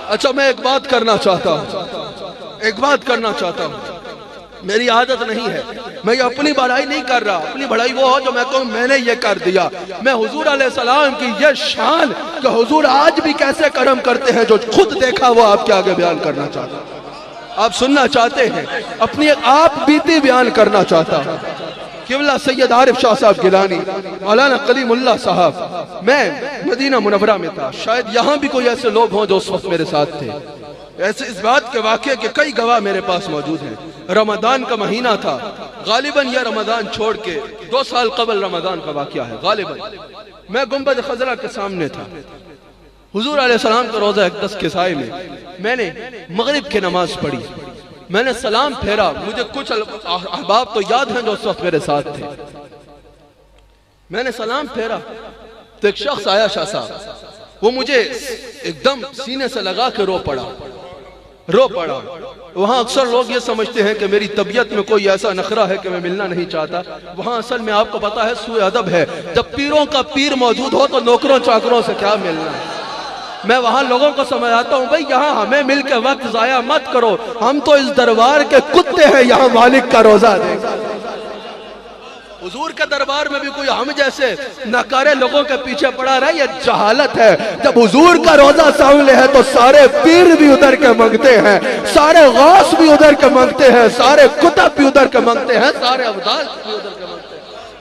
اچھا میں ایک بات کرنا چاہتا ہوں، میری عادت نہیں ہے، میں یہ اپنی بڑائی نہیں کر رہا، اپنی بڑائی وہ ہو جو میں کہوں میں نے یہ کر دیا۔ میں حضور علیہ السلام کی یہ شان کہ حضور آج بھی کیسے کرم کرتے ہیں جو خود دیکھا وہ آپ کے آگے بیان کرنا چاہتا ہوں۔ آپ سننا چاہتے ہیں، اپنی آپ بیتی بیان کرنا چاہتا ہوں۔ قبلہ سید عارف شاہ صاحب گیلانی، مولانا کلیم اللہ صاحب، میں مدینہ منورہ میں تھا، شاید یہاں بھی کوئی ایسے لوگ ہوں جو اس وقت میرے ساتھ تھے۔ ایسے اس بات کے واقعے کے کئی گواہ میرے پاس موجود ہیں۔ رمضان کا مہینہ تھا، غالباً یہ رمضان چھوڑ کے 2 سال قبل رمضان کا واقعہ ہے غالباً۔ میں گنبد خضرا کے سامنے تھا، حضور علیہ السلام کا روضہ اقدس کے سائے میں نے مغرب کی نماز پڑھی، میں نے سلام پھیرا، مجھے کچھ احباب تو یاد ہیں جو اس وقت میرے ساتھ تھے۔ میں نے سلام پھیرا تو ایک شخص آیا شاہ صاحب، وہ مجھے ایک دم سینے سے لگا کے رو پڑا۔ وہاں اکثر لوگ یہ سمجھتے ہیں کہ میری طبیعت میں کوئی ایسا نخرہ ہے کہ میں ملنا نہیں چاہتا، وہاں اصل میں آپ کو پتا ہے سوء ادب ہے، جب پیروں کا پیر موجود ہو تو نوکروں چاکروں سے کیا ملنا ہے۔ میں وہاں لوگوں کو سمجھاتا ہوں بھئی یہاں ہمیں مل کے وقت ضائع مت کرو، ہم تو اس دربار کے کتے ہیں، یہاں مالک کا روزہ دے گا۔ حضور کے دربار میں بھی کوئی ہم جیسے ناکارے لوگوں کے پیچھے پڑا رہا ہے، یہ جہالت ہے۔ جب حضور کا روزہ سامنے ہے تو سارے پیر بھی ادھر کے مانگتے ہیں، سارے غوث بھی ادھر کے مانگتے ہیں، سارے کتب بھی ادھر کے مانگتے ہیں، سارے ابدال بھی ادھر کے مانگتے ہیں۔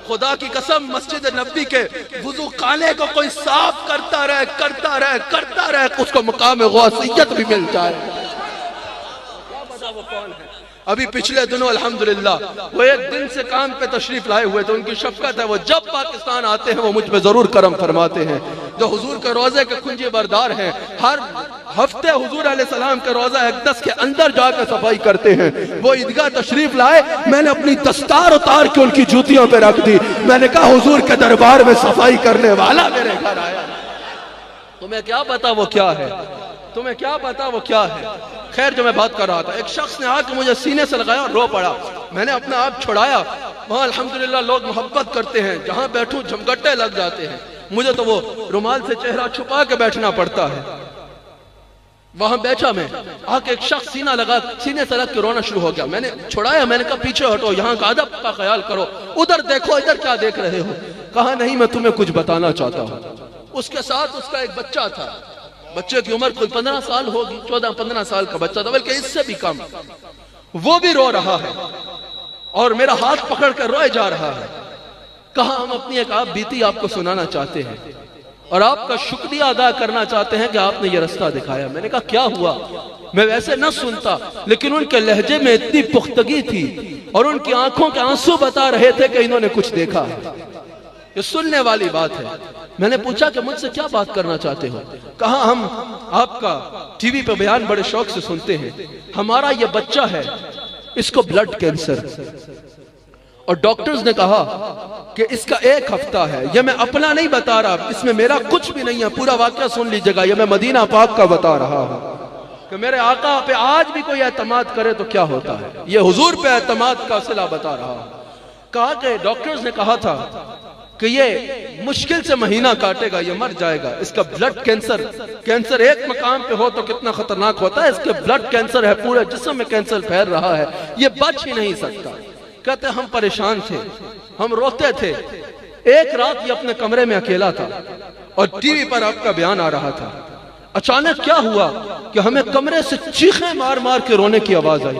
خدا کی قسم مسجد نبی کے وضو خانے کو کوئی صاف کرتا رہے اس کو مقام غوثیت بھی مل جائے۔ کیا پتا وہ کون ہے؟ ابھی پچھلے دنوں الحمدللہ وہ ایک دن سے کام پہ تشریف لائے ہوئے تھے، ان کی شفقت ہے، وہ جب پاکستان آتے ہیں وہ مجھ پہ ضرور کرم فرماتے ہیں، جو حضور کے روزے کے کنجی بردار ہیں، ہر ہفتے حضور علیہ السلام کے روزہ اقدس کے اندر جا کے صفائی کرتے ہیں۔ وہ عیدگاہ تشریف لائے، میں نے اپنی دستار اتار کے ان کی جوتیوں پہ رکھ دی، میں نے کہا حضور کے دربار میں صفائی کرنے والا میرے گھر آیا۔ تمہیں کیا پتا وہ کیا ہے؟ خیر جو میں بات کر رہا تھا، ایک شخص نے آ کے مجھے سینے سے لگایا اور رو پڑا، میں نے اپنا آپ چھڑایا۔ وہاں الحمدللہ لوگ محبت کرتے ہیں، جہاں بیٹھوں جھمگٹے لگ جاتے ہیں، مجھے تو وہ رومال سے چہرہ چھپا کے بیٹھنا پڑتا ہے۔ وہاں بیٹھا میں، آ کے ایک شخص سینے سے لگ کے رونا شروع ہو گیا، میں نے چھڑایا، میں نے کہا پیچھے ہٹو، یہاں کا ادب کا خیال کرو، ادھر دیکھو، ادھر کیا دیکھ رہے ہو؟ کہا نہیں میں تمہیں کچھ بتانا چاہتا ہوں۔ اس کے ساتھ اس کا ایک بچہ تھا، بچے کی عمر کوئی 15 سال ہوگی، 14-15 سال کا بچہ تھا، بلکہ اس سے بھی کم۔ وہ بھی رو رہا ہے اور میرا ہاتھ پکڑ کر روئے جا رہا ہے۔ کہا ہم اپنی ایک آپ بیتی آپ کو سنانا چاہتے ہیں اور آپ کا شکریہ ادا کرنا چاہتے ہیں کہ آپ نے یہ رستہ دکھایا۔ میں نے کہا کیا ہوا؟ میں ویسے نہ سنتا، لیکن ان کے لہجے میں اتنی پختگی تھی اور ان کی آنکھوں کے آنسو بتا رہے تھے کہ انہوں نے کچھ دیکھا ہے۔ یہ سننے والی بات ہے۔ میں نے پوچھا کہ مجھ سے کیا بات کرنا چاہتے ہو؟ کہا ہم آپ کا ٹی وی پہ بیان بڑے شوق سے سنتے ہیں، ہمارا یہ بچہ ہے، اس کو بلڈ کینسر، اور ڈاکٹرز نے کہا کہ اس کا 1 ہفتہ ہے۔ یہ میں اپنا نہیں بتا رہا، اس میں میرا کچھ بھی نہیں ہے، پورا واقعہ سن لیجئے گا، یہ میں مدینہ پاک کا بتا رہا ہوں کہ میرے آقا پہ آج بھی کوئی اعتماد کرے تو کیا ہوتا ہے۔ یہ حضور پہ اعتماد کا صلہ بتا رہا ہوں۔ کہا کہ ڈاکٹرز نے کہا تھا کہ یہ مشکل سے مہینہ کاٹے گا، یہ مر جائے گا، اس کا بلڈ کینسر ایک مقام پہ ہو تو کتنا خطرناک ہوتا ہے، اس کے بلڈ کینسر ہے، پورے جسم میں کینسر پھیل رہا ہے، یہ بچ ہی نہیں سکتا۔ کہتے ہم پریشان تھے، ہم روتے تھے۔ ایک رات یہ اپنے کمرے میں اکیلا تھا اور ٹی وی پر آپ کا بیان آ رہا تھا۔ اچانک کیا ہوا کہ ہمیں کمرے سے چیخیں مار مار کے رونے کی آواز آئی۔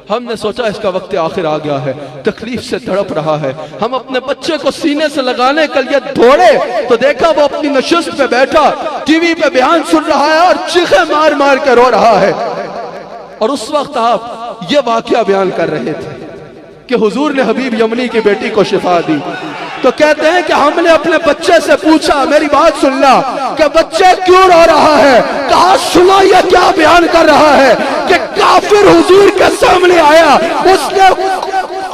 ہم نے سوچا اس کا وقت آخر آ گیا ہے، تکلیف سے تڑپ رہا ہے۔ ہم اپنے بچے کو سینے سے لگانے کے لیے دوڑے تو دیکھا وہ اپنی نشست پہ بیٹھا ٹی وی پہ بیان سن رہا ہے اور چیخیں مار مار کے رو رہا ہے۔ اور اس وقت آپ یہ واقعہ بیان کر رہے تھے کہ حضور نے حبیب یمنی کی بیٹی کو شفا دی۔ تو کہتے ہیں کہ ہم نے اپنے بچے سے پوچھا، میری بات سننا، کہ بچے کیوں رو رہا ہے؟ کہا سنو یہ کیا بیان کر رہا ہے کہ کافر حضور کے سامنے آیا، اس نے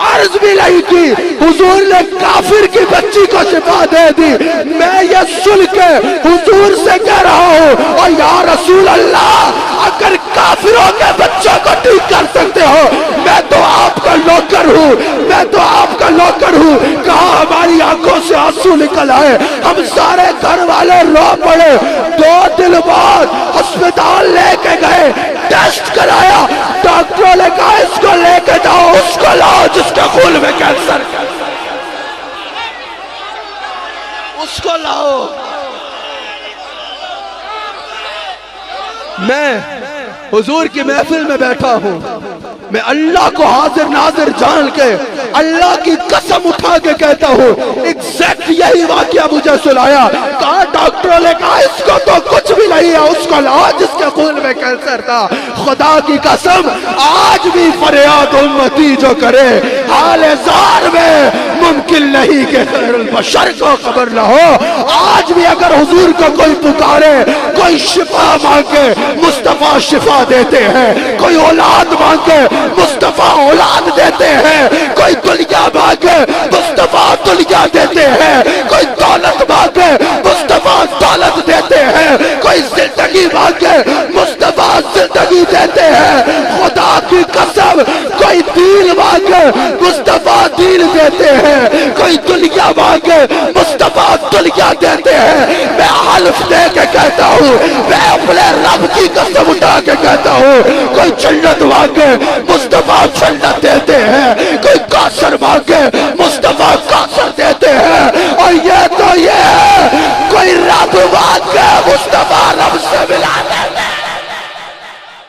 عرض بھی نہیں کی، حضور نے کافر کی بچی کو شفا دے دی۔ میں یہ سن کے حضور سے کہہ رہا ہوں اور یا رسول اللہ اگر کافروں کے بچوں کو ٹھیک کر سکتے ہو، میں تو آپ کا نوکر ہوں، میں تو آپ کا نوکر ہوں۔ کہاں ہماری آنکھوں سے آنسو نکل آئے، ہم سارے گھر والے رو پڑے۔ 2 دن بعد ہسپتال لے کے گئے، ٹیسٹ کرایا، ڈاکٹروں نے کہا اس کو لے کے جاؤ، اس کو لاؤ جس کے خون میں کینسر، اس کو لاؤ۔ میں حضور کی محفل میں بیٹھا ہوں، میں اللہ کو حاضر ناظر جان کے اللہ کی قسم اٹھا کے کہتا ہوں ایگزیکٹ یہی واقعہ مجھے سنایا۔ کہا ڈاکٹروں نے کہا اس کو تو کچھ بھی نہیں ہے، اس کو لاؤ جس کے خون میں کینسر تھا۔ خدا کی قسم آج بھی فریاد امتی جو کرے حال زار میں ممکن نہیں کہ خیر البشر کو خبر نہ ہو۔ آج بھی اگر حضور کو کوئی پکارے، کوئی شفا مانگے، مصطفیٰ شفا دیتے ہیں، کوئی اولاد مانگے مصطفیٰ اولاد دیتے ہیں، کوئی دنیا مانگے مصطفیٰ دنیا دیتے ہیں، کوئی دولت مانگے مصطفیٰ دولت دیتے ہیں، کوئی زندگی مانگے مصطفیٰ زندگی دیتے ہیں۔ خدا کی قسم کوئی دین مانگے مصطفیٰ دین دیتے ہیں، کوئی دنیا مانگے مصطفیٰ دنیا دیتے ہیں۔ میں حلف دے کے کہتا ہوں، میں اپنے رب کی قسم اٹھا کے کہتا ہوں، کوئی جنت مانگے مصطفیٰ جنت دیتے ہیں، کوئی کاثر مانگے مصطفیٰ کاثر دیتے ہیں، اور یہ تو یہ ہے کوئی رب مانگے مصطفیٰ رب سے ملا دیتے ہیں۔